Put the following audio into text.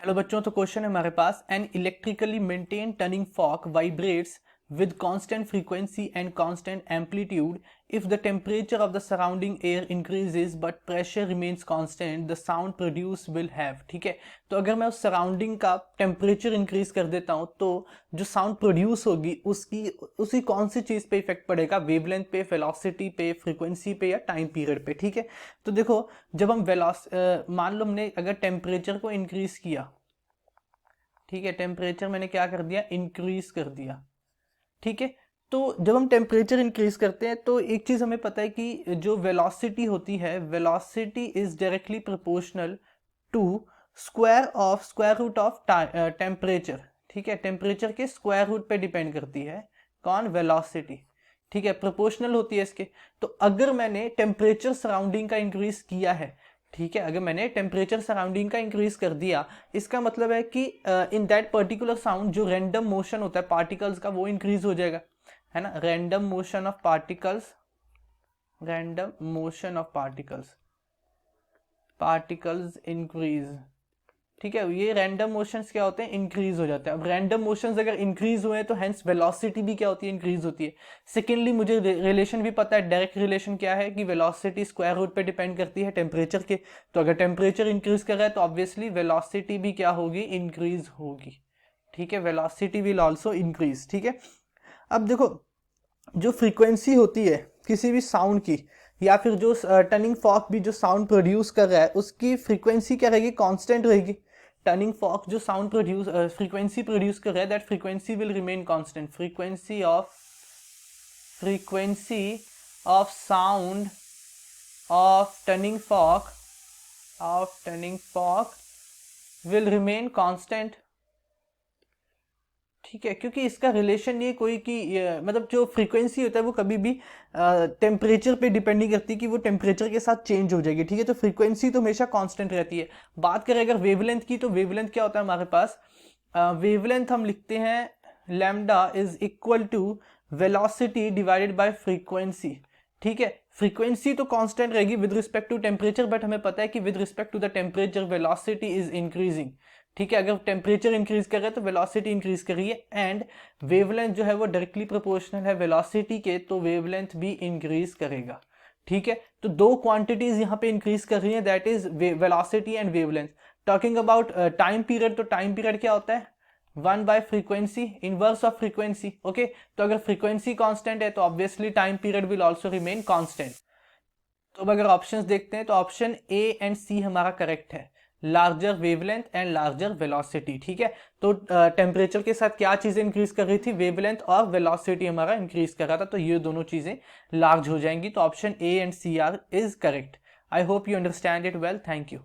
Hello बच्चों, तो question है हमारे पास। An electrically maintain turning fork vibrates with constant frequency and constant amplitude. If the temperature of the surrounding air increases but pressure remains constant, the sound produced will have। ठीक है, तो अगर मैं उस सराउंडिंग का टेम्परेचर इंक्रीज कर देता हूं तो जो साउंड प्रोड्यूस होगी उसी कौन सी चीज पे इफेक्ट पड़ेगा? वेवलेंथ पे, वेलोसिटी पे, फ्रीक्वेंसी पे या टाइम पीरियड पे। ठीक है, तो देखो, जब हम मान लो हमने अगर टेम्परेचर को इंक्रीज किया, ठीक है, टेम्परेचर मैंने क्या कर दिया? इंक्रीज कर दिया। ठीक है, तो जब हम टेम्परेचर इंक्रीज करते हैं तो एक चीज हमें पता है कि जो वेलोसिटी होती है, velocity is directly proportional to square root of temperature. ठीक है, टेम्परेचर के स्क्वायर रूट पे डिपेंड करती है कौन? वेलोसिटी। ठीक है, प्रोपोर्शनल होती है इसके। तो अगर मैंने टेम्परेचर सराउंडिंग का इंक्रीज किया है, ठीक है, अगर मैंने टेम्परेचर सराउंडिंग का इंक्रीज कर दिया, इसका मतलब है कि इन दैट पर्टिकुलर साउंड जो रैंडम मोशन होता है पार्टिकल्स का, वो इंक्रीज हो जाएगा, है ना? Random motion of particles, random motion of particles increase. ठीक है, ये रैंडम मोशंस क्या होते हैं? इंक्रीज हो जाते हैं। अब रैंडम मोशंस अगर इंक्रीज हुए तो हेंस वेलोसिटी भी क्या होती है? इंक्रीज होती है। सेकेंडली, मुझे रिलेशन भी पता है, डायरेक्ट रिलेशन क्या है कि वेलोसिटी स्क्वायर रूट पे डिपेंड करती है टेम्परेचर के। तो अगर टेम्परेचर इंक्रीज कर रहा है तो ऑब्वियसली वेलोसिटी भी क्या होगी? इंक्रीज होगी। ठीक है, वेलोसिटी विल ऑल्सो इंक्रीज। ठीक है, अब देखो, जो फ्रीक्वेंसी होती है किसी भी साउंड की, या फिर जो टर्निंग फॉर्क भी जो साउंड प्रोड्यूस कर रहा है, उसकी फ्रीक्वेंसी क्या रहेगी? कांस्टेंट रहेगी। टर्निंग फॉर्क जो साउंड फ्रीक्वेंसी प्रोड्यूस कर रहा है, that frequency will remain constant. Frequency of sound of turning fork will remain constant. ठीक है, क्योंकि इसका रिलेशन ये कोई कि मतलब जो फ्रीक्वेंसी होता है वो कभी भी टेम्परेचर पे डिपेंड नहीं करती कि वो टेम्परेचर के साथ चेंज हो जाएगी। ठीक है, तो फ्रीक्वेंसी तो हमेशा कांस्टेंट रहती है। बात करें अगर वेवलेंथ की, तो वेवलेंथ क्या होता है हमारे पास? वेवलेंथ हम लिखते हैं lambda is equal to velocity divided by frequency. ठीक है, फ्रीक्वेंसी तो कांस्टेंट रहेगी with respect to temperature, but हमें पता है कि with respect to the temperature velocity is increasing. ठीक है, अगर टेम्परेचर इंक्रीज कर रहा है तो वेलोसिटी इंक्रीज कर रही है, एंड वेवलेंथ जो है वो डायरेक्टली प्रोपोर्शनल है वेलोसिटी के, तो वेवलेंथ भी इंक्रीज करेगा। ठीक है, तो दो क्वांटिटीज यहाँ पे इंक्रीज कर रही है, that is velocity and wavelength. Talking about time period, तो टाइम पीरियड क्या होता है? 1 bye frequency, inverse of frequency. Okay, तो अगर फ्रीक्वेंसी कांस्टेंट है तो obviously time period will also remain constant. तो अब अगर ऑप्शंस देखते हैं तो ऑप्शन ए एंड सी हमारा करेक्ट है, larger wavelength and larger velocity. ठीक है, तो टेम्परेचर के साथ क्या चीजें इंक्रीज कर रही थी? वेवलेंथ और वेलोसिटी हमारा इंक्रीज कर रहा था, तो ये दोनों चीजें लार्ज हो जाएंगी। तो option A and C are is correct. I hope you understand it well. Thank you.